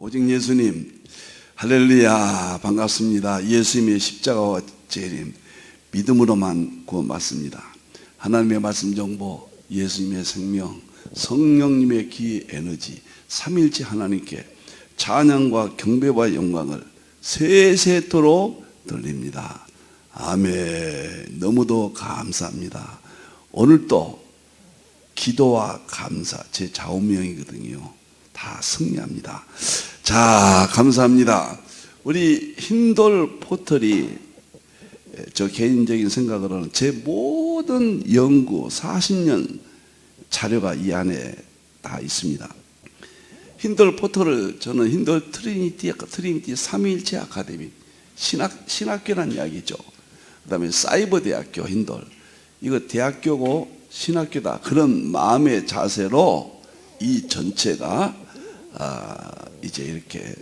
오직 예수님, 할렐루야, 반갑습니다. 예수님의 십자가와 재림, 믿음으로만 구원받습니다. 하나님의 말씀 정보, 예수님의 생명, 성령님의 기 에너지, 삼일째 하나님께 찬양과 경배와 영광을 세세토록 돌립니다. 아멘. 너무도 감사합니다. 오늘도 기도와 감사, 제 좌우명이거든요. 다 승리합니다. 자, 감사합니다. 우리 힌돌 포털이 저 개인적인 생각으로는 제 모든 연구 40년 자료가 이 안에 다 있습니다. 힌돌 포털을 저는 힌돌 트리니티 삼위일체 아카데미, 신학교란 이야기죠. 그 다음에 사이버 대학교 힌돌, 이거 대학교고 신학교다, 그런 마음의 자세로 이 전체가 이제 이렇게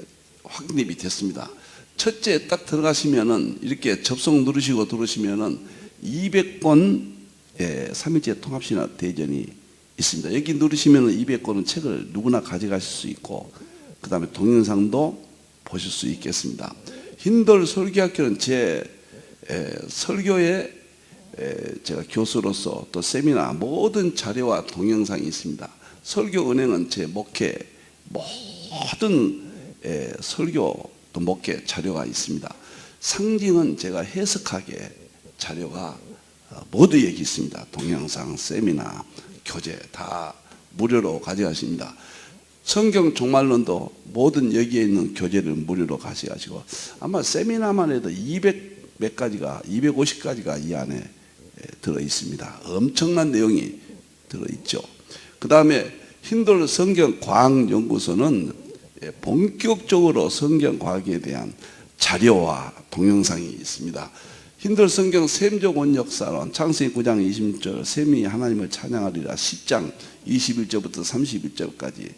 확립이 됐습니다. 첫째 딱 들어가시면은 이렇게 접속 누르시고 들어오시면은 200권 삼일째 통합신학 대전이 있습니다. 여기 누르시면은 200권은 책을 누구나 가져가실 수 있고, 그 다음에 동영상도 보실 수 있겠습니다. 힌돌 설교학교는 제 설교에 제가 교수로서 또 세미나 모든 자료와 동영상이 있습니다. 설교 은행은 제 목회 모든 설교 또 목회 자료가 있습니다. 상징은 제가 해석하게 자료가 모두 여기 있습니다. 동영상, 세미나, 교재 다 무료로 가져가십니다. 성경 종말론도 모든 여기에 있는 교재를 무료로 가져가시고, 아마 세미나만 해도 200 몇 가지가 250가지가 이 안에 들어 있습니다. 엄청난 내용이 들어 있죠. 그 다음에 힌돌 성경 과학 연구소는 본격적으로 성경 과학에 대한 자료와 동영상이 있습니다. 힌돌 성경 셈적 원역사론 창세기 9장 26절 셈이 하나님을 찬양하리라 10장 21절부터 31절까지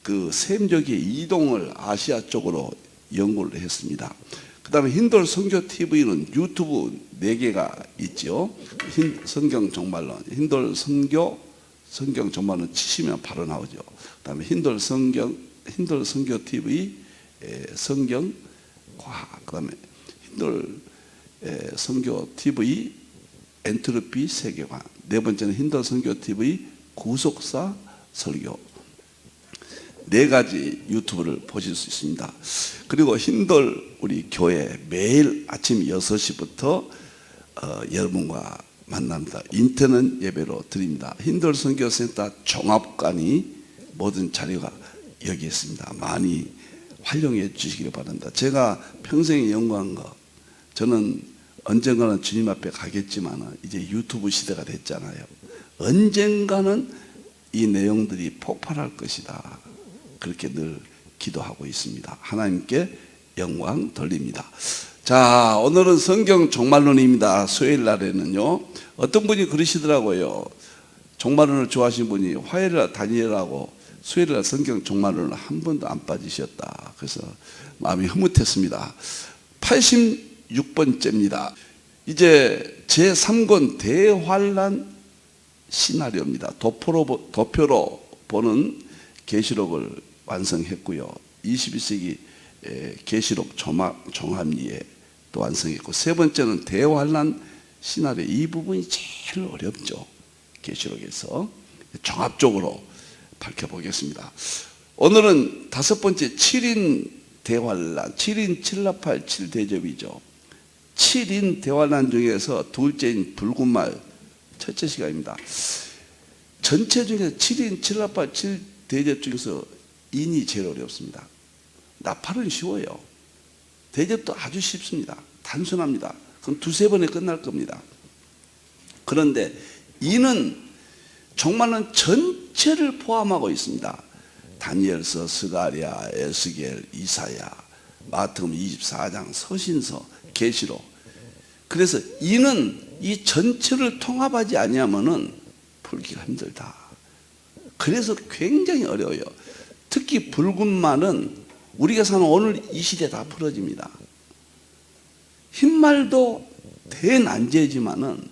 그 셈적의 이동을 아시아 쪽으로 연구를 했습니다. 그 다음에 힌돌 선교 TV는 유튜브 4개가 있죠. 성경 종말론, 힌돌 성경 종말론 치시면 바로 나오죠. 그 다음에 힌돌 선교 TV 성경 과학, 그 다음에 힌돌 선교 TV 엔트로피 세계관, 네 번째는 힌돌 선교 TV 구속사 설교, 4가지 유튜브를 보실 수 있습니다. 그리고 힌돌 우리 교회 매일 아침 6시부터 여러분과 만납니다. 인터넷 예배로 드립니다. 힌돌 선교센터 종합관이 모든 자료가 여기 있습니다. 많이 활용해 주시기 바랍니다. 제가 평생에 연구한 거, 저는 언젠가는 주님 앞에 가겠지만 이제 유튜브 시대가 됐잖아요. 언젠가는 이 내용들이 폭발할 것이다, 그렇게 늘 기도하고 있습니다. 하나님께 영광 돌립니다. 자, 오늘은 성경 종말론입니다. 수요일 날에는요, 어떤 분이 그러시더라고요. 종말론을 좋아하시는 분이 화요일날 다니라고 수요일날 성경 종말론을 한 번도 안 빠지셨다. 그래서 마음이 흐뭇했습니다. 86번째입니다. 이제 제3권 대환란 시나리오입니다. 도표로 보는 계시록을 완성했고요. 21세기 계시록 종합리에 또 완성했고, 세 번째는 대환란 시나리오, 이 부분이 제일 어렵죠. 계시록에서 종합적으로 밝혀보겠습니다. 오늘은 5번째 7인 대환란, 7인 7나팔 7대접이죠. 7인 대환란 중에서 둘째인 붉은 말 첫째 시간입니다. 전체 중에서 7인 7나팔 7대접 중에서 인이 제일 어렵습니다. 나팔은 쉬워요. 대접도 아주 쉽습니다. 단순합니다. 그럼 2-3번에 끝날 겁니다. 그런데 인은 종말론 전체를 포함하고 있습니다. 다니엘서, 스가랴, 에스겔, 이사야, 마태복음 24장, 서신서, 계시록. 그래서 인은 이 전체를 통합하지 아니하면은 풀기가 힘들다. 그래서 굉장히 어려워요. 특히 붉은 말은 우리가 사는 오늘 이 시대에 다 풀어집니다. 흰말도 대난제지만은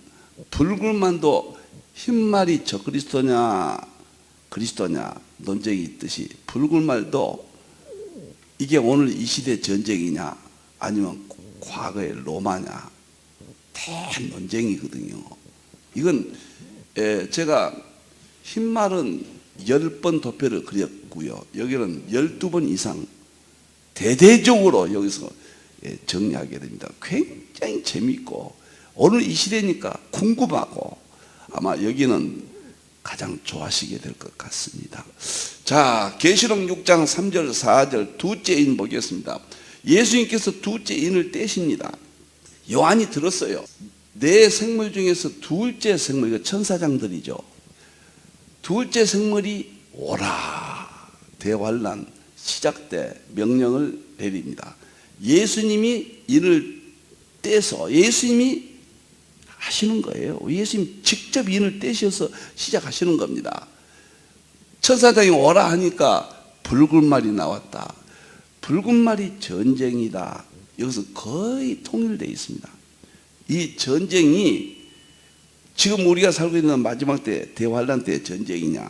붉은 말도 흰말이 그리스도냐 논쟁이 있듯이 붉은 말도 이게 오늘 이 시대 전쟁이냐 아니면 과거의 로마냐 대논쟁이거든요. 이건 제가 흰말은 10번 도표를 그렸고요. 여기는 12번 이상 대대적으로 여기서 정리하게 됩니다. 굉장히 재미있고 오늘 이 시대니까 궁금하고 아마 여기는 가장 좋아하시게 될 것 같습니다. 자, 계시록 6장 3절 4절 둘째 인 보겠습니다. 예수님께서 둘째 인을 떼십니다. 요한이 들었어요. 네 생물 중에서 둘째 생물, 이거 천사장들이죠. 둘째 생물이 오라, 대환란 시작 때 명령을 내립니다. 예수님이 인을 떼서 예수님이 하시는 거예요. 예수님 직접 인을 떼셔서 시작하시는 겁니다. 천사장이 오라 하니까 붉은 말이 나왔다. 붉은 말이 전쟁이다. 여기서 거의 통일되어 있습니다. 이 전쟁이 지금 우리가 살고 있는 마지막 때 대환란 때의 전쟁이냐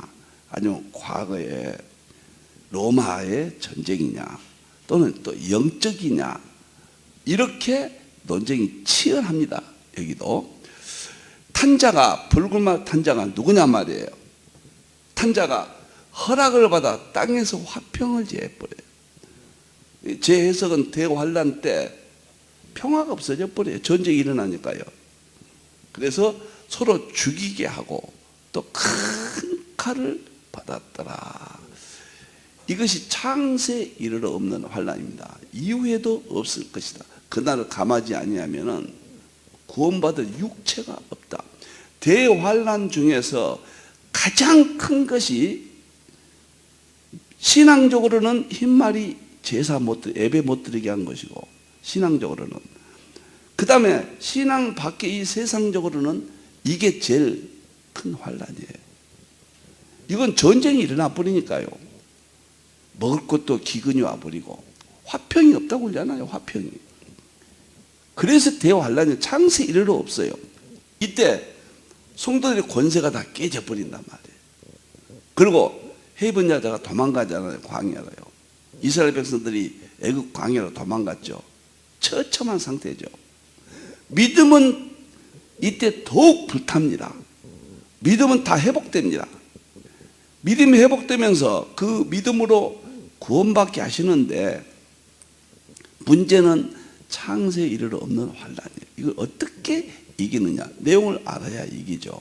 아니면 과거의 로마의 전쟁이냐 또는 또 영적이냐 이렇게 논쟁이 치열합니다. 여기도 탄자가 붉은 말 탄자가 누구냐 말이에요. 탄자가 허락을 받아 땅에서 화평을 제해버려요. 제 해석은 대환란 때 평화가 없어져 버려요. 전쟁이 일어나니까요. 그래서 서로 죽이게 하고 또 큰 칼을 받았더라. 이것이 창세에 이르러 없는 환란입니다. 이후에도 없을 것이다. 그날을 감하지 아니하면은 구원받을 육체가 없다. 대환란 중에서 가장 큰 것이 신앙적으로는 흰말이 제사 예배 못 드리게 한 것이고 신앙적으로는 그 다음에 신앙 밖에 이 세상적으로는 이게 제일 큰 환란이에요. 이건 전쟁이 일어나 버리니까요. 먹을 것도 기근이 와버리고 화평이 없다고 그러잖아요. 화평이. 그래서 대환란이 창세 이르러 없어요. 이때 성도들의 권세가 다 깨져버린단 말이에요. 그리고 헤이븐 여자가 도망가잖아요. 광야로요. 이스라엘 백성들이 애굽 광야로 도망갔죠. 처참한 상태죠. 믿음은 이때 더욱 불탑니다. 믿음은 다 회복됩니다. 믿음이 회복되면서 그 믿음으로 구원받게 하시는데 문제는 창세에 이르러 없는 환란이에요. 이걸 어떻게 이기느냐 내용을 알아야 이기죠.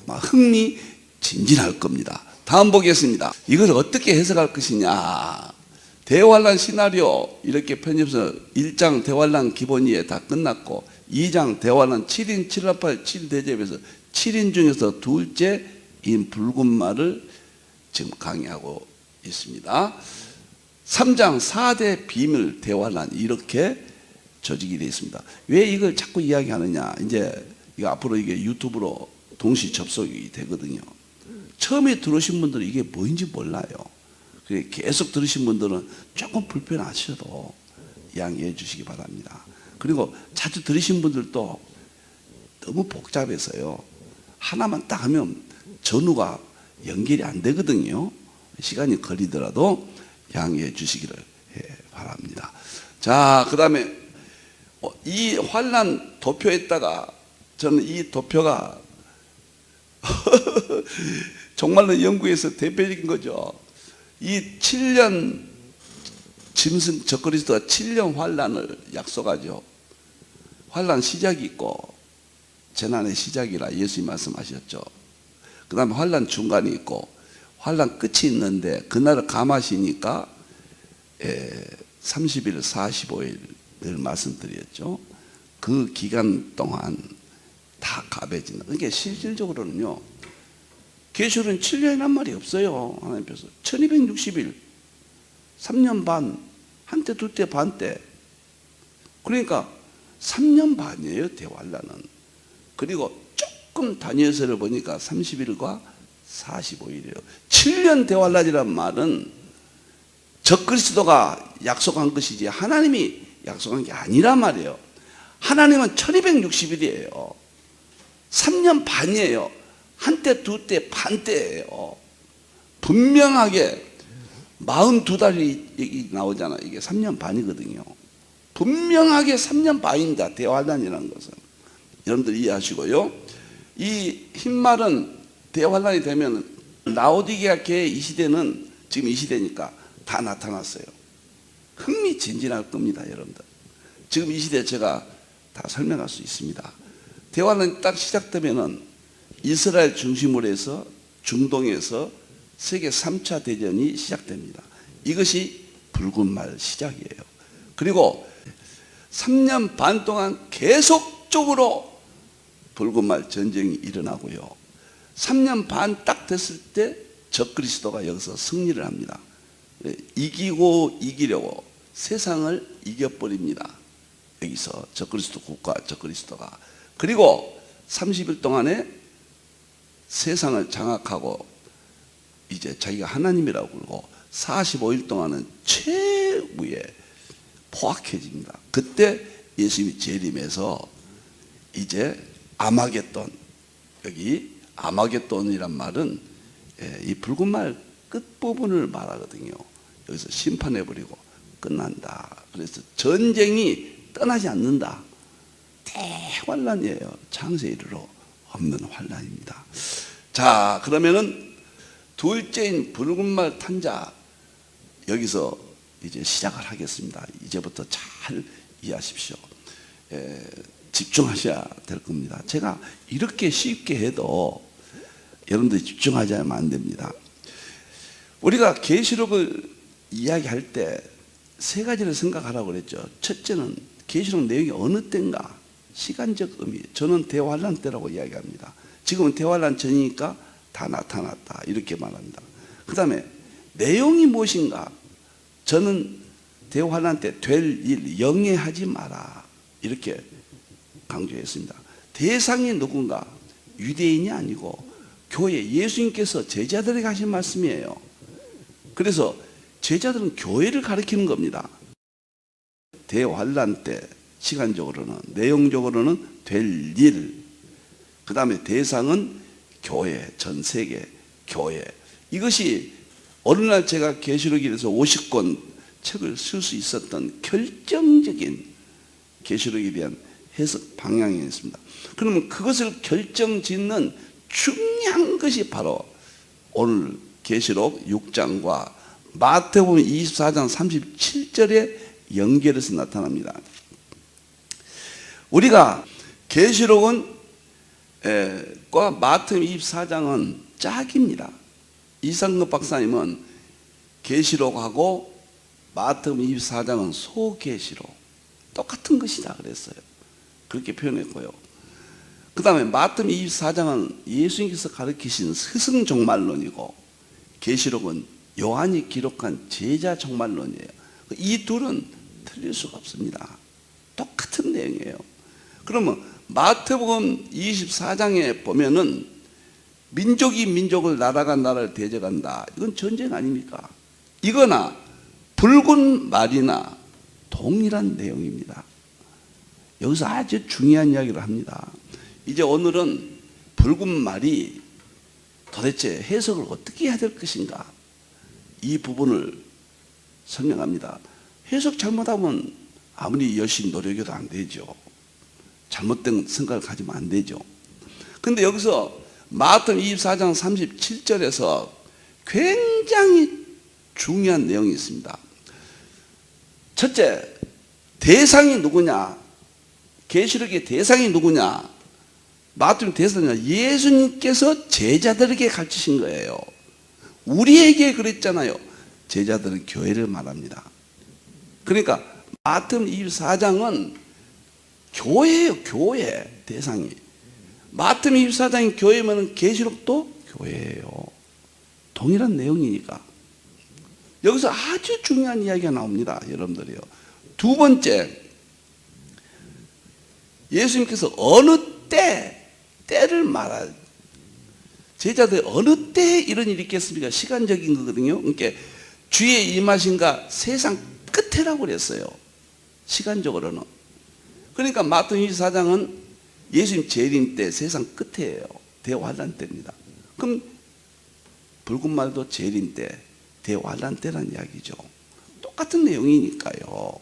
아마 흥미진진할 겁니다. 다음 보겠습니다. 이걸 어떻게 해석할 것이냐. 대환란 시나리오 이렇게 편집해서 1장 대환란 기본이에 다 끝났고 2장 대환란 7인 718 7대접에서 7인 중에서 둘째 인 붉은 말을 지금 강의하고 있습니다. 3장 4대 비밀 대환란 이렇게 조직이 되어 있습니다. 왜 이걸 자꾸 이야기하느냐. 이제 이거 앞으로 이게 유튜브로 동시 접속이 되거든요. 처음에 들으신 분들은 이게 뭐인지 몰라요. 계속 들으신 분들은 조금 불편하셔도 양해해 주시기 바랍니다. 그리고 자주 들으신 분들도 너무 복잡해서요. 하나만 딱 하면 전후가 연결이 안 되거든요. 시간이 걸리더라도 양해해 주시기를 바랍니다. 자, 그 다음에 이 환란 도표에다가 저는 이 도표가 정말로 영국에서 대표적인 거죠. 이 7년 짐승 적그리스도가 7년 환란을 약속하죠. 환란 시작이 있고 재난의 시작이라 예수님 말씀하셨죠. 그 다음에 환란 중간이 있고 환란 끝이 있는데 그날을 감하시니까 30일 45일을 말씀드렸죠. 그 기간 동안 다 감해진다. 그러니까 실질적으로는요. 계시록은 7년이란 말이 없어요. 하나님께서 1260일 3년 반 한때 두때 반때 그러니까 3년 반이에요. 대환란은. 그리고 조금 다니엘서를 보니까 30일과 45일이에요. 7년 대환란이란 말은 적그리스도가 약속한 것이지 하나님이 약속한 게 아니란 말이에요. 하나님은 1260일이에요. 3년 반이에요. 한때 두때 반때예요. 분명하게 42달이 나오잖아. 이게 3년 반이거든요. 분명하게 3년 반입니다. 대환란이라는 것은. 여러분들 이해하시고요. 이 흰말은 대환란이 되면 라오디게아 교회 이 시대는 지금 이 시대니까 다 나타났어요. 흥미진진할 겁니다, 여러분들. 지금 이 시대 제가 다 설명할 수 있습니다. 대환란이 딱 시작되면은 이스라엘 중심으로 해서 중동에서 세계 3차 대전이 시작됩니다. 이것이 붉은 말 시작이에요. 그리고 3년 반 동안 계속적으로 붉은 말 전쟁이 일어나고요. 3년 반 딱 됐을 때 적그리스도가 여기서 승리를 합니다. 이기고 이기려고 세상을 이겨버립니다. 여기서 적그리스도 국가 적그리스도가. 그리고 30일 동안에 세상을 장악하고 이제 자기가 하나님이라고 그러고 45일 동안은 최후에 포악해집니다. 그때 예수님이 재림해서 이제 아마겟돈, 여기 아마겟돈이란 말은 이 붉은 말 끝부분을 말하거든요. 여기서 심판해버리고 끝난다. 그래서 전쟁이 떠나지 않는다. 대환란이에요. 창세 이르로 없는 환란입니다. 자, 그러면은 둘째인 붉은 말 탄자, 여기서 이제 시작을 하겠습니다. 이제부터 잘 이해하십시오. 집중하셔야 될 겁니다. 제가 이렇게 쉽게 해도 여러분들이 집중하지 않으면 안 됩니다. 우리가 계시록을 이야기할 때 세 가지를 생각하라고 그랬죠. 첫째는 계시록 내용이 어느 때인가, 시간적 의미. 저는 대환란 때라고 이야기합니다. 지금은 대환란 전이니까 다 나타났다, 이렇게 말합니다. 그 다음에 내용이 무엇인가. 저는 대환란 때 될 일 영예하지 마라, 이렇게 강조했습니다. 대상이 누군가? 유대인이 아니고 교회, 예수님께서 제자들에게 하신 말씀이에요. 그래서 제자들은 교회를 가리키는 겁니다. 대환란 때 시간적으로는, 내용적으로는 될 일, 그 다음에 대상은 교회, 전 세계 교회. 이것이 어느 날 제가 계시록에서 50권 책을 쓸 수 있었던 결정적인 계시록에 대한 해석 방향이었습니다. 그러면 그것을 결정짓는 중요한 것이 바로 오늘 계시록 6장과 마태복음 24장 37절에 연결해서 나타납니다. 우리가 계시록은 과 마태복음 24장은 짝입니다. 이상급 박사님은 계시록하고 마태복음 24장은 소계시록 똑같은 것이다 그랬어요. 그렇게 표현했고요. 그 다음에 마태복음 24장은 예수님께서 가르치신 스승 종말론이고 계시록은 요한이 기록한 제자 종말론이에요. 이 둘은 틀릴 수가 없습니다. 똑같은 내용이에요. 그러면 마태복음 24장에 보면은 민족이 민족을, 나라가 나라를 대적한다. 이건 전쟁 아닙니까? 이거나 붉은 말이나 동일한 내용입니다. 여기서 아주 중요한 이야기를 합니다. 이제 오늘은 붉은 말이 도대체 해석을 어떻게 해야 될 것인가, 이 부분을 설명합니다. 해석 잘못하면 아무리 열심히 노력해도 안 되죠. 잘못된 생각을 가지면 안 되죠. 근데 여기서 마태복음 24장 37절에서 굉장히 중요한 내용이 있습니다. 첫째, 대상이 누구냐? 계시록의 대상이 누구냐? 마태복음 대상은 예수님께서 제자들에게 가르치신 거예요. 우리에게 그랬잖아요. 제자들은 교회를 말합니다. 그러니까 마태복음 24장은 교회예요. 교회 대상이. 마태복음 24장이 교회면 계시록도 교회예요. 동일한 내용이니까. 여기서 아주 중요한 이야기가 나옵니다. 여러분들이요. 두 번째, 예수님께서 어느 때를 말할, 제자들 어느 때 이런 일이 있겠습니까? 시간적인 거거든요. 그러니까 주의 임하신가 세상 끝에라고 그랬어요. 시간적으로는. 그러니까 마태복음 24장은 예수님 재림 때 세상 끝이에요. 대환란 때입니다. 그럼 붉은 말도 재림 때, 대환란 때란 이야기죠. 똑같은 내용이니까요.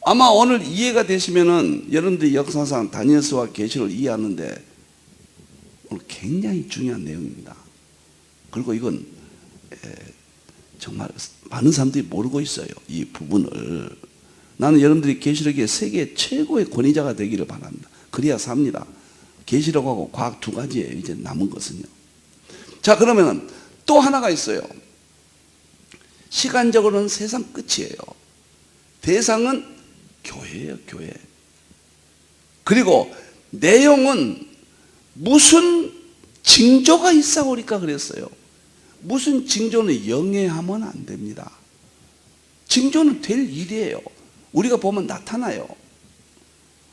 아마 오늘 이해가 되시면은 여러분들이 역사상 다니엘서와 계시를 이해하는데 오늘 굉장히 중요한 내용입니다. 그리고 이건 정말 많은 사람들이 모르고 있어요. 이 부분을. 나는 여러분들이 계시록의 세계 최고의 권위자가 되기를 바랍니다. 그래야 삽니다. 계시록하고 과학 두 가지예요. 이제 남은 것은요. 자, 그러면 또 하나가 있어요. 시간적으로는 세상 끝이에요. 대상은 교회예요, 교회. 그리고 내용은 무슨 징조가 있사오리까 그랬어요. 무슨 징조는 영해하면 안 됩니다. 징조는 될 일이에요. 우리가 보면 나타나요.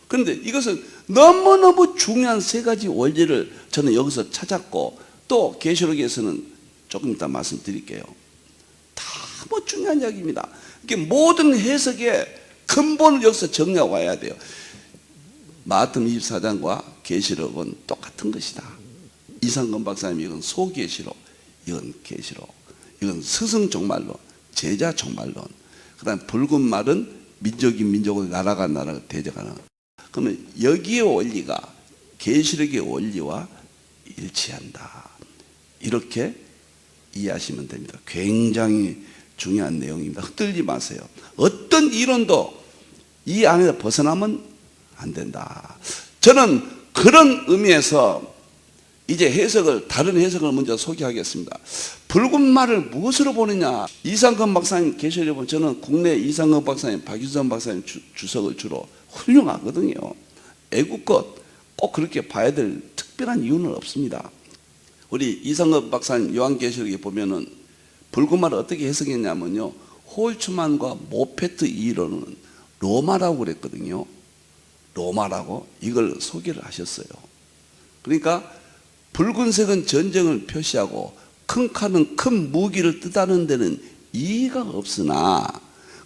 그런데 이것은 너무너무 중요한 세 가지 원리를 저는 여기서 찾았고, 또 계시록에서는 조금 이따 말씀드릴게요. 뭐 중요한 이야기입니다. 이게 모든 해석의 근본을 여기서 정리하고 와야 돼요. 마태복음 24장과 계시록은 똑같은 것이다. 이상건 박사님 이건 소계시록, 이건 계시록, 이건 스승 종말론, 제자 종말론. 그다음 붉은 말은 민족이 민족을 나라가 나라가 대적하는. 그러면 여기의 원리가 계시록의 원리와 일치한다. 이렇게 이해하시면 됩니다. 굉장히 중요한 내용입니다. 흩뜨리지 마세요. 어떤 이론도 이 안에서 벗어나면 안 된다. 저는 그런 의미에서 이제 다른 해석을 먼저 소개하겠습니다. 붉은 말을 무엇으로 보느냐? 이상건 박사님 계시록에 보면 저는 국내 이상건 박사님, 박유선 박사님 주석을 주로 훌륭하거든요. 애국 꼭 그렇게 봐야 될 특별한 이유는 없습니다. 우리 이상건 박사님 요한계시록에 보면은 붉은 말을 어떻게 해석했냐면요, 홀츠만과 모페트 이론은 로마라고 그랬거든요. 로마라고 이걸 소개를 하셨어요. 그러니까 붉은색은 전쟁을 표시하고 큰 칼은 큰 무기를 뜻하는 데는 이의가 없으나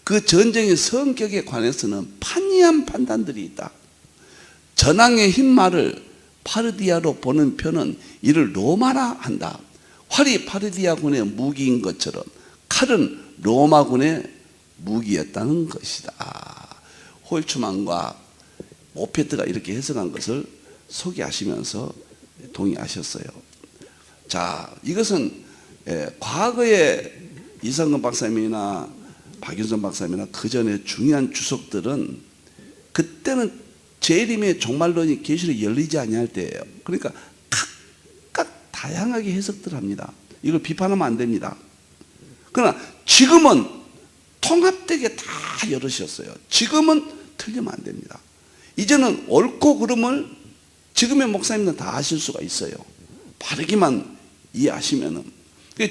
그 전쟁의 성격에 관해서는 판이한 판단들이 있다. 전황의 흰 말을 파르디아로 보는 편은 이를 로마라 한다. 활이 파르디아군의 무기인 것처럼 칼은 로마군의 무기였다는 것이다. 홀츠만과 모페트가 이렇게 해석한 것을 소개하시면서 동의하셨어요. 자, 이것은 과거의 이상건 박사님이나 박윤선 박사님이나 그 전에 중요한 주석들은 그때는 재림의 종말론이 계시록에 열리지 아니할 때예요. 그러니까 각각 다양하게 해석들 합니다. 이걸 비판하면 안 됩니다. 그러나 지금은 통합되게 다 열으셨어요. 지금은 틀리면 안 됩니다. 이제는 옳고 그름을 지금의 목사님들은 다 아실 수가 있어요. 바르게만 이해하시면은.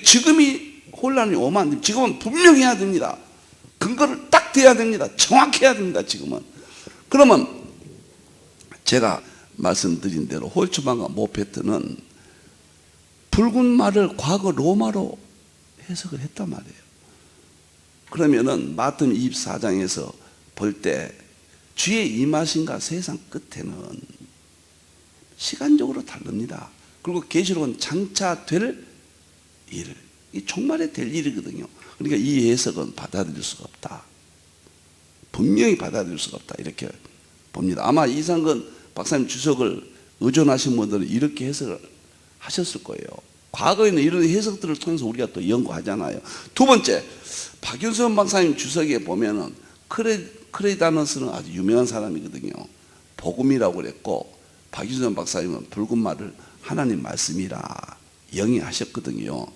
지금이 혼란이 오면 안 됩니다. 지금은 분명히 해야 됩니다. 근거를 딱 대야 됩니다. 정확해야 됩니다. 지금은. 그러면 제가 말씀드린 대로 홀츠만과 모페트는 붉은 말을 과거 로마로 해석을 했단 말이에요. 그러면은 마태복음 24장에서 볼 때 주의 임하신가 세상 끝에는 시간적으로 다릅니다. 그리고 계시록은 장차 될 일, 이 종말에 될 일이거든요. 그러니까 이 해석은 받아들일 수가 없다. 분명히 받아들일 수가 없다. 이렇게 봅니다. 아마 이상건 박사님 주석을 의존하신 분들은 이렇게 해석을 하셨을 거예요. 과거에는 이런 해석들을 통해서 우리가 또 연구하잖아요. 두 번째, 박윤선 박사님 주석에 보면은 크레다너스는 아주 유명한 사람이거든요. 복음이라고 그랬고, 박윤선 박사님은 붉은 말을 하나님 말씀이라 영위하셨거든요.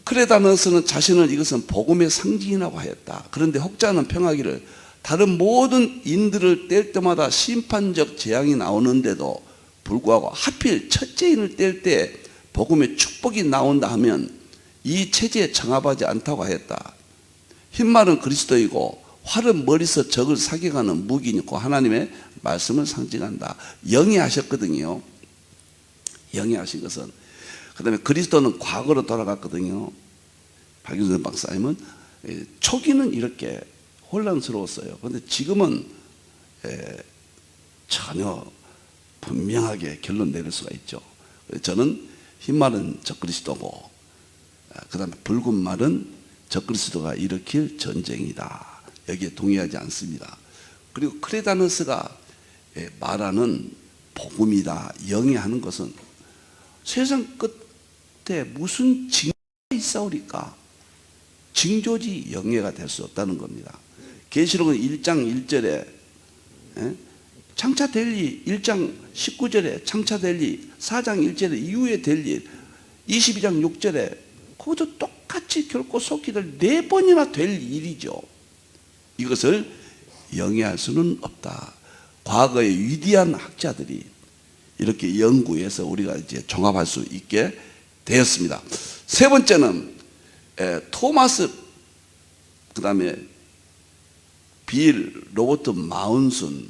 크레다너스는 자신을 이것은 복음의 상징이라고 하였다. 그런데 혹자는 평하기를 다른 모든 인들을 뗄 때마다 심판적 재앙이 나오는데도 불구하고 하필 첫째인을 뗄 때 복음의 축복이 나온다 하면 이 체제에 정합하지 않다고 하였다. 흰말은 그리스도이고 활은 머리서 적을 사격하는 무기니까 하나님의 말씀을 상징한다. 영위하셨거든요. 영위하신 것은. 그 다음에 그리스도는 과거로 돌아갔거든요. 박윤선 박사님은 초기는 이렇게 혼란스러웠어요. 그런데 지금은 전혀 분명하게 결론 내릴 수가 있죠. 저는 흰말은 적그리스도고 그다음에 붉은 말은 적그리스도가 일으킬 전쟁이다. 여기에 동의하지 않습니다. 그리고 크레다너스가 말하는 복음이다, 영위하는 것은 세상 끝에 무슨 징조가 있사오리까? 징조지 영예가 될 수 없다는 겁니다. 계시록은 1장 1절에 장차 될 일, 1장 19절에 장차 될 일, 4장 1절에 이후에 될 일, 22장 6절에 그것도 똑같이 결코 속기를 4번이나 될 일이죠. 이것을 영위할 수는 없다. 과거의 위대한 학자들이 이렇게 연구해서 우리가 이제 종합할 수 있게 되었습니다. 세 번째는 토마스, 그 다음에 빌, 로버트 마운슨,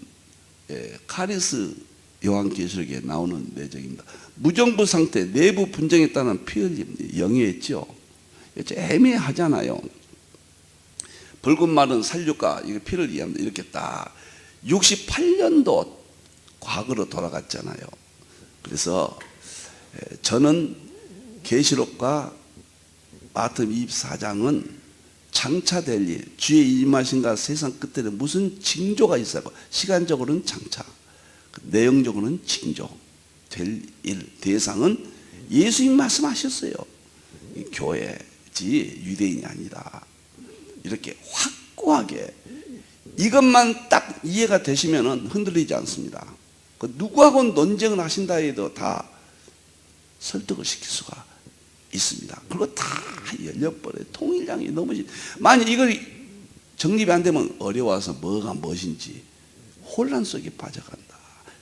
카리스 요한계시록에 나오는 내적입니다. 무정부 상태, 내부 분쟁에 따른 피 흘림, 영예했죠. 애매하잖아요. 붉은 말은 살육과 피를 이해합니다. 이렇게 딱 68년도 과거로 돌아갔잖아요. 그래서 저는 계시록과 마태복음 24장은 장차될 일, 주의 임하신가 세상 끝에는 무슨 징조가 있어요. 시간적으로는 장차, 내용적으로는 징조, 될 일, 대상은 예수님 말씀하셨어요. 교회지 유대인이 아니다. 이렇게 확고하게 이것만 딱 이해가 되시면 흔들리지 않습니다. 누구하고 논쟁을 하신다 해도 다 설득을 시킬 수가 있습니다. 그리고 다 열려버려요. 통일량이 너무 만약 이걸 정립이 안 되면 어려워서 뭐가 무엇인지 혼란 속에 빠져간다.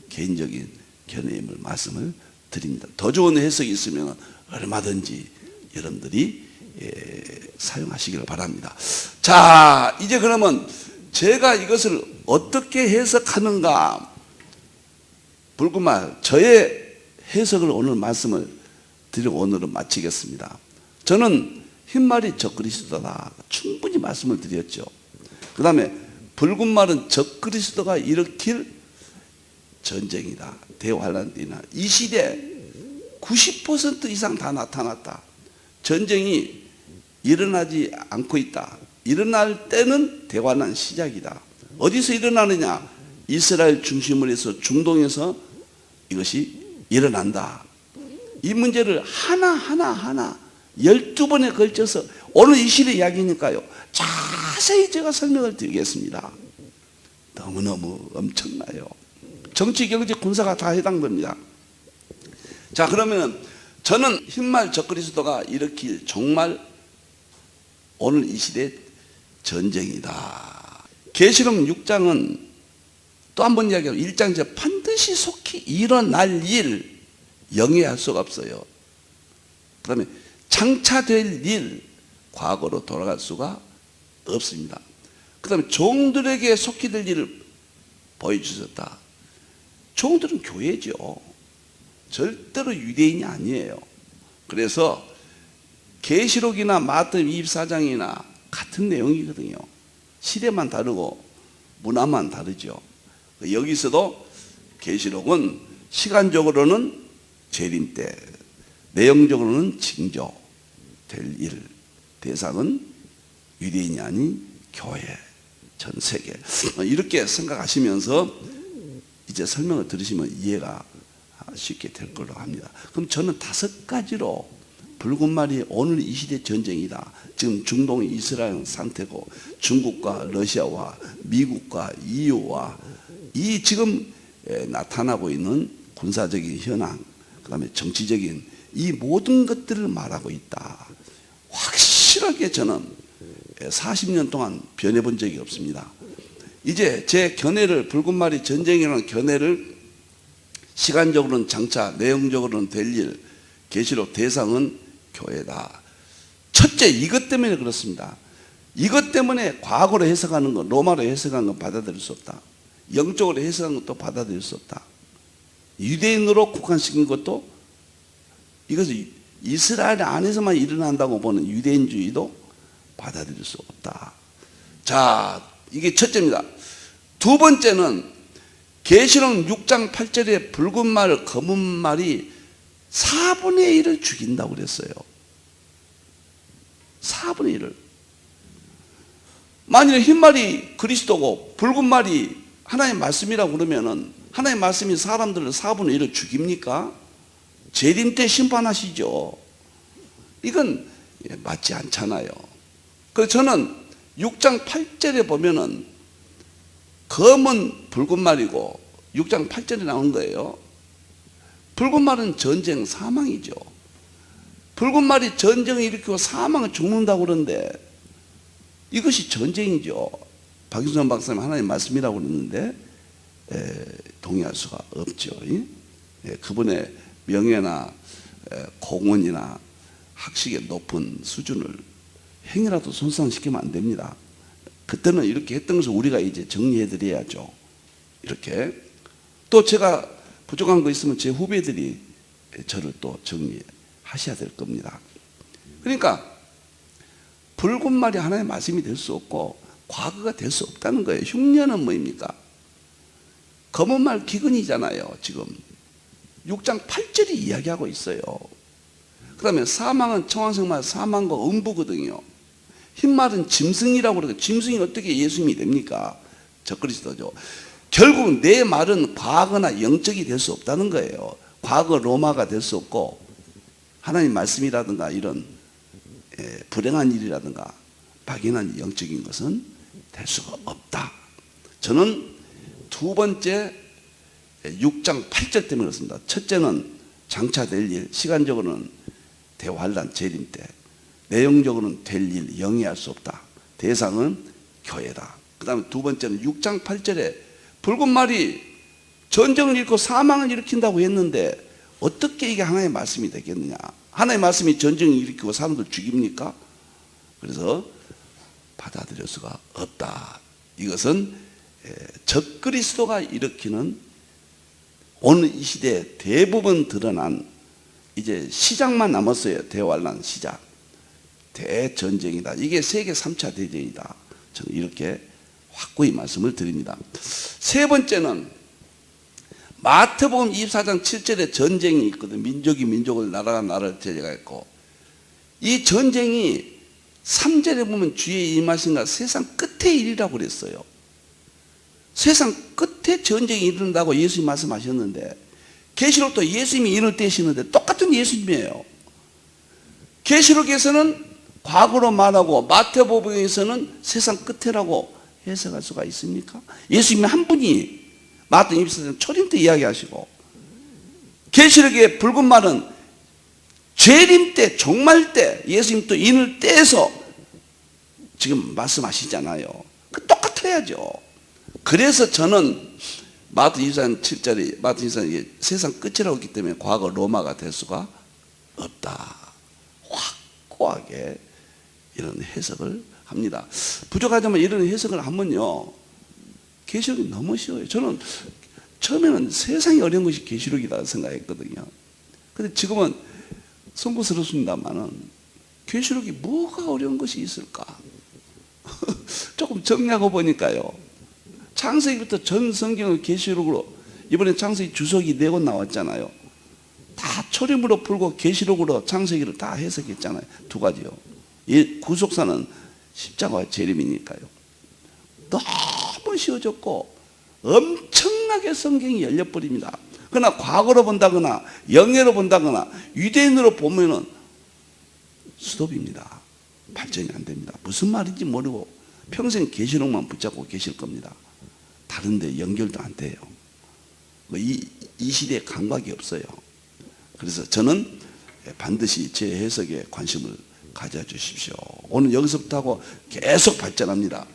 개인적인 견해임을 말씀을 드립니다. 더 좋은 해석이 있으면 얼마든지 여러분들이 사용하시기를 바랍니다. 자, 이제 그러면 제가 이것을 어떻게 해석하는가? 붉은 말, 저의 해석을 오늘 말씀을 드리고 오늘은 마치겠습니다. 저는 흰말이 적그리스도다. 충분히 말씀을 드렸죠. 그 다음에 붉은 말은 적그리스도가 일으킬 전쟁이다. 대환란이나 이 시대 90% 이상 다 나타났다. 전쟁이 일어나지 않고 있다. 일어날 때는 대환란 시작이다. 어디서 일어나느냐? 이스라엘 중심으로 해서 중동에서 이것이 일어난다. 이 문제를 하나 12번에 걸쳐서 오늘 이 시대 이야기니까요, 자세히 제가 설명을 드리겠습니다. 너무너무 엄청나요. 정치, 경제, 군사가 다 해당됩니다. 자, 그러면 저는 흰말 적그리스도가 일으킬 종말, 오늘 이 시대 전쟁이다. 계시록 6장은 또 한 번 이야기하고 1장에서 반드시 속히 일어날 일 영위할 수가 없어요. 그 다음에 장차될 일 과거로 돌아갈 수가 없습니다. 그 다음에 종들에게 속히 될 일을 보여주셨다. 종들은 교회죠. 절대로 유대인이 아니에요. 그래서 계시록이나 마태복음 24장이나 같은 내용이거든요. 시대만 다르고 문화만 다르죠. 여기서도 계시록은 시간적으로는 재림 때, 내용적으로는 징조 될 일, 대상은 유대인이 아닌 교회, 전 세계. 이렇게 생각하시면서 이제 설명을 들으시면 이해가 쉽게 될 걸로 합니다. 그럼 저는 5가지로 붉은 말이 오늘 이 시대 전쟁이다. 지금 중동의 이스라엘 상태고 중국과 러시아와 미국과 EU와 이 지금 나타나고 있는 군사적인 현황, 그 다음에 정치적인 이 모든 것들을 말하고 있다. 확실하게 저는 40년 동안 변해본 적이 없습니다. 이제 제 견해를, 붉은 말이 전쟁이라는 견해를 시간적으로는 장차, 내용적으로는 될 일, 계시록 대상은 교회다. 첫째, 이것 때문에 그렇습니다. 이것 때문에 과거로 해석하는 것, 로마로 해석하는 건 받아들일 수 없다. 영적으로 해석하는 것도 받아들일 수 없다. 유대인으로 국한시킨 것도, 이것은 이스라엘 안에서만 일어난다고 보는 유대인주의도 받아들일 수 없다. 자, 이게 첫째입니다. 두 번째는 계시록 6장 8절에 붉은 말, 검은 말이 4분의 1을 죽인다고 그랬어요. 4분의 1을. 만일 흰 말이 그리스도고 붉은 말이 하나님의 말씀이라고 그러면은 하나님의 말씀이 사람들을 4분의 1을 죽입니까? 재림 때 심판하시죠. 이건 맞지 않잖아요. 그래서 저는 6장 8절에 보면은 검은 붉은 말이고 6장 8절에 나온 거예요. 붉은 말은 전쟁, 사망이죠. 붉은 말이 전쟁을 일으키고 사망을 죽는다고 그러는데 이것이 전쟁이죠. 박윤선 박사님 하나님 말씀이라고 그러는데 동의할 수가 없죠. 그분의 명예나 공헌이나 학식의 높은 수준을 행위라도 손상시키면 안 됩니다. 그때는 이렇게 했던 것을 우리가 이제 정리해 드려야죠. 이렇게. 또 제가 부족한 거 있으면 제 후배들이 저를 또 정리하셔야 될 겁니다. 그러니까 붉은 말이 하나의 말씀이 될 수 없고 과거가 될 수 없다는 거예요. 흉년은 뭐입니까? 검은 말 기근이잖아요. 지금 6장 8절이 이야기하고 있어요. 그 다음에 사망은 청황색말 사망과 음부거든요. 흰 말은 짐승이라고 그러고 짐승이 어떻게 예수님이 됩니까? 적그리스도죠. 결국 내 말은 과거나 영적이 될 수 없다는 거예요. 과거 로마가 될 수 없고 하나님 말씀이라든가 이런 불행한 일이라든가 박연한 영적인 것은 될 수가 없다. 저는 두 번째 6장 8절 때문에 그렇습니다. 첫째는 장차될 일, 시간적으로는 대환란 재림 때, 내용적으로는 될 일 영위할 수 없다. 대상은 교회다. 그 다음에 두 번째는 6장 8절에 붉은 말이 전쟁을 일으키고 사망을 일으킨다고 했는데 어떻게 이게 하나님의 말씀이 되겠느냐. 하나님의 말씀이 전쟁을 일으키고 사람들 죽입니까? 그래서 받아들일 수가 없다. 이것은 적그리스도가 일으키는 오늘 이 시대에 대부분 드러난 이제 시작만 남았어요. 대환란 시작. 대전쟁이다. 이게 세계 3차 대전이다. 저는 이렇게 확고히 말씀을 드립니다. 세 번째는 마태복음 24장 7절에 전쟁이 있거든. 민족이 민족을, 나라가 나라를 제재하였고 이 전쟁이 3절에 보면 주의 임하신가 세상 끝의 일이라고 그랬어요. 세상 끝에 전쟁이 일어난다고 예수님 말씀하셨는데 계시록도 예수님이 인을 떼시는데 똑같은 예수님이에요. 계시록에서는 과거로 말하고 마태복음에서는 세상 끝에라고 해석할 수가 있습니까? 예수님이 한 분이 마태복음 24장 초림 때 이야기하시고 계시록의 붉은 말은 재림 때, 종말 때 예수님 또 인을 떼서 지금 말씀하시잖아요. 똑같아야죠. 그래서 저는 마태복음 24장 7절이 마태복음 24장 세상 끝이라고 했기 때문에 과거 로마가 될 수가 없다. 확고하게 이런 해석을 합니다. 부족하지만 이런 해석을 하면요 계시록이 너무 쉬워요. 저는 처음에는 세상이 어려운 것이 계시록이다 생각했거든요. 근데 지금은 송구스럽습니다만은 계시록이 뭐가 어려운 것이 있을까? 조금 정리하고 보니까요. 창세기부터 전 성경을 계시록으로 이번에 창세기 주석이 4권 나왔잖아요. 다 초림으로 풀고 계시록으로 창세기를 다 해석했잖아요. 두 가지요. 구속사는 십자가와 재림이니까요. 너무 쉬워졌고 엄청나게 성경이 열려버립니다. 그러나 과거로 본다거나 영예로 본다거나 유대인으로 보면은 스톱입니다. 발전이 안 됩니다. 무슨 말인지 모르고 평생 계시록만 붙잡고 계실 겁니다. 다른 데 연결도 안 돼요. 이 시대에 감각이 없어요. 그래서 저는 반드시 제 해석에 관심을 가져주십시오. 오늘 여기서부터 하고 계속 발전합니다.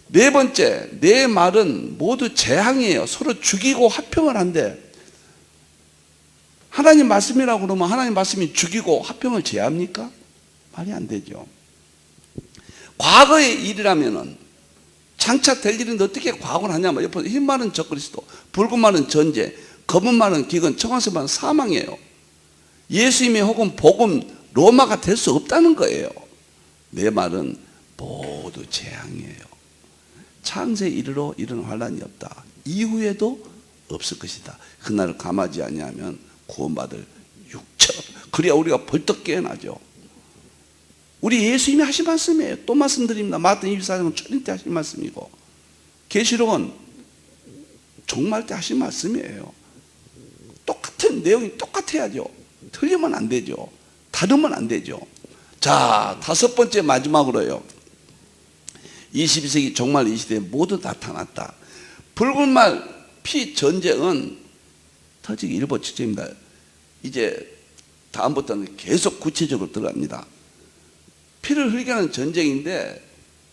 네 번째, 내 말은 모두 재앙이에요. 서로 죽이고 화평을 한대. 하나님 말씀이라고 그러면 하나님 말씀이 죽이고 화평을 제합니까? 말이 안 되죠. 과거의 일이라면은 장차 될 일인데 어떻게 과거를 하냐면 옆에 흰 말은 적그리스도, 붉은 말은 전제, 검은 말은 기근, 청황색 말은 사망이에요. 예수님의 혹은 복음 로마가 될 수 없다는 거예요. 내 말은 모두 재앙이에요. 창세 이르러 이런 환란이 없다. 이후에도 없을 것이다. 그날을 감하지 아니하면 구원받을 육처럼. 그래야 우리가 벌떡 깨어나죠. 우리 예수님이 하신 말씀이에요. 또 말씀드립니다. 마태복음 24장은 초림 때 하신 말씀이고 계시록은 종말 때 하신 말씀이에요. 똑같은 내용이 똑같아야죠. 틀리면 안 되죠. 다르면 안 되죠. 자, 다섯 번째 마지막으로요. 22세기 종말 이 시대에 모두 나타났다. 붉은 말 피 전쟁은 터지기 일보 직전입니다. 이제 다음부터는 계속 구체적으로 들어갑니다. 피를 흘리게 하는 전쟁인데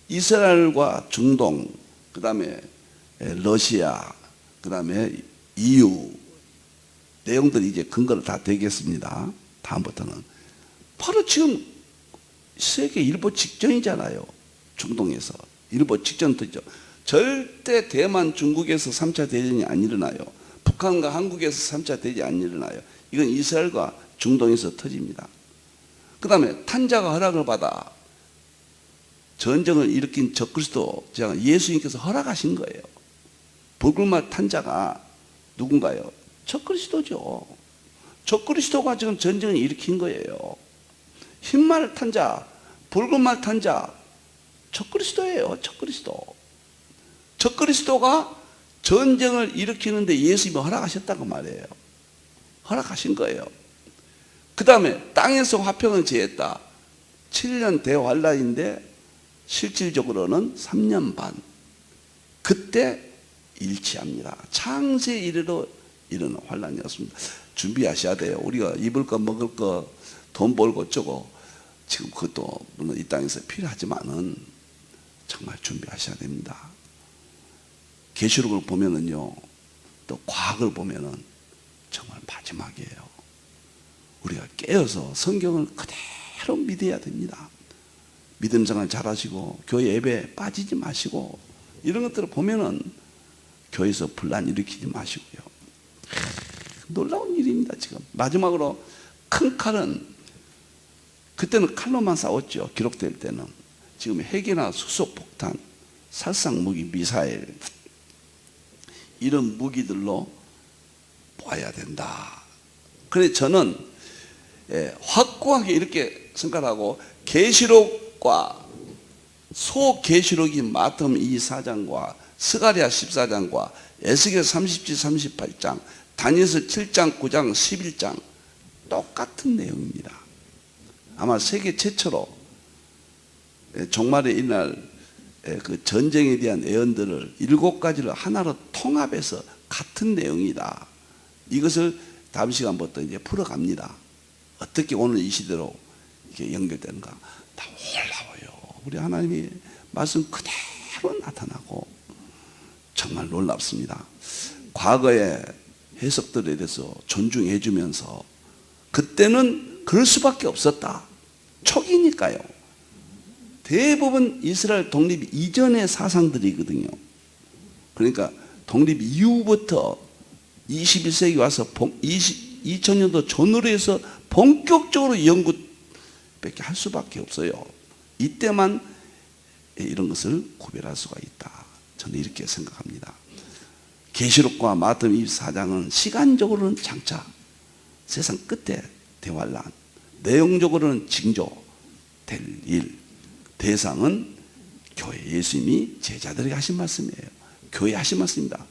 이스라엘과 중동, 그 다음에 러시아, 그 다음에 EU 내용들이 이제 근거를 다 되겠습니다. 다음부터는 바로 지금 세계 일보 직전이잖아요. 중동에서 일보 직전부터죠. 절대 대만 중국에서 3차 대전이 안 일어나요. 북한과 한국에서 3차 대전이 안 일어나요. 이건 이스라엘과 중동에서 터집니다. 그 다음에 탄자가 허락을 받아 전쟁을 일으킨 적그리스도 예수님께서 허락하신 거예요. 붉은말 탄자가 누군가요? 적그리스도죠. 적그리스도가 지금 전쟁을 일으킨 거예요. 흰말 탄자, 붉은말 탄자, 적그리스도예요. 적그리스도. 적그리스도가 전쟁을 일으키는데 예수님이 허락하셨다고 말이에요. 허락하신 거예요. 그 다음에 땅에서 화평을 제했다. 7년 대환란인데 실질적으로는 3년 반. 그때 일치합니다. 창세 이래로 이런 환란이었습니다. 준비하셔야 돼요. 우리가 입을 거 먹을 거 돈 벌고 어쩌고 지금 그것도 물론 이 땅에서 필요하지만은 정말 준비하셔야 됩니다. 계시록을 보면은요, 또 과학을 보면은 정말 마지막이에요. 우리가 깨어서 성경을 그대로 믿어야 됩니다. 믿음 생활 잘하시고 교회 예배 빠지지 마시고 이런 것들을 보면은 교회에서 분란 일으키지 마시고요. 놀라운 일입니다. 지금 마지막으로 큰 칼은 그때는 칼로만 싸웠죠. 기록될 때는. 지금 핵이나 수소폭탄, 살상무기, 미사일 이런 무기들로 봐야 된다. 그래서 저는 확고하게 이렇게 생각하고 계시록과 소계시록인 마태복음 24장과 스가랴 14장과 에스겔 37, 38장, 다니엘서 7장, 9장, 11장 똑같은 내용입니다. 아마 세계 최초로 종말의 이날 그 전쟁에 대한 예언들을 7가지를 하나로 통합해서 같은 내용이다. 이것을 다음 시간부터 이제 풀어갑니다. 어떻게 오늘 이 시대로 이렇게 연결되는가 다 올라와요. 우리 하나님이 말씀 그대로 나타나고 정말 놀랍습니다. 과거의 해석들에 대해서 존중해 주면서 그때는 그럴 수밖에 없었다. 초기니까요. 대부분 이스라엘 독립 이전의 사상들이거든요. 그러니까 독립 이후부터 21세기 와서 2000년도 전후로 해서 본격적으로 연구밖에 할 수밖에 없어요. 이때만 이런 것을 구별할 수가 있다. 저는 이렇게 생각합니다. 계시록과 마태복음 24장은 시간적으로는 장차 세상 끝에 대환란, 내용적으로는 징조될 일, 대상은 교회, 예수님이 제자들에게 하신 말씀이에요. 교회 하신 말씀입니다.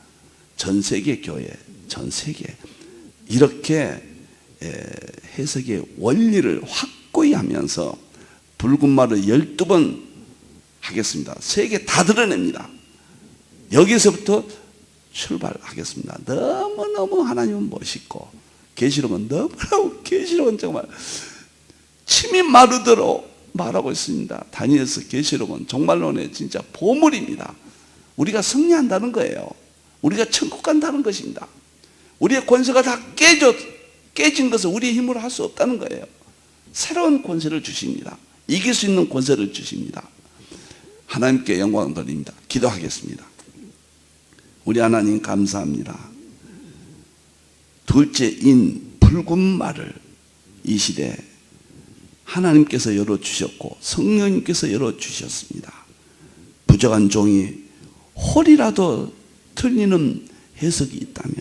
전 세계 교회, 전 세계 이렇게 해석의 원리를 확고히 하면서 붉은 말을 12번 하겠습니다. 세계 다 드러냅니다. 여기서부터 출발하겠습니다. 너무너무 하나님은 멋있고 계시록은 너무너무 계시록은 정말 침이 마르도록 말하고 있습니다. 다니엘서 계시록은 종말론의 진짜 보물입니다. 우리가 승리한다는 거예요. 우리가 천국 간다는 것입니다. 우리의 권세가 다 깨진 것을 우리의 힘으로 할 수 없다는 거예요. 새로운 권세를 주십니다. 이길 수 있는 권세를 주십니다. 하나님께 영광 돌립니다. 기도하겠습니다. 우리 하나님 감사합니다. 둘째인 붉은 말을 이 시대에 하나님께서 열어주셨고 성령님께서 열어주셨습니다. 부족한 종이 홀이라도 틀리는 해석이 있다면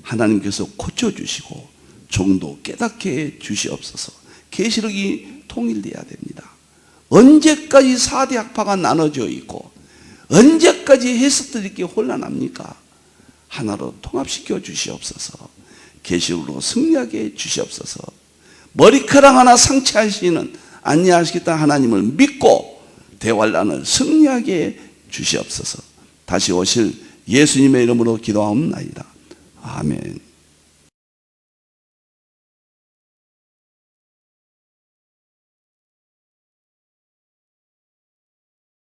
하나님께서 고쳐주시고 종도 깨닫게 해 주시옵소서. 계시록이 통일되어야 됩니다. 언제까지 4대 학파가 나눠져 있고 언제까지 해석들이 이렇게 혼란합니까? 하나로 통합시켜 주시옵소서. 계시록으로 승리하게 주시옵소서. 머리카락 하나 상처하시는 안녕하시겠다 하나님을 믿고 대환란을 승리하게 주시옵소서. 다시 오실 예수님의 이름으로 기도하옵나이다. 아멘.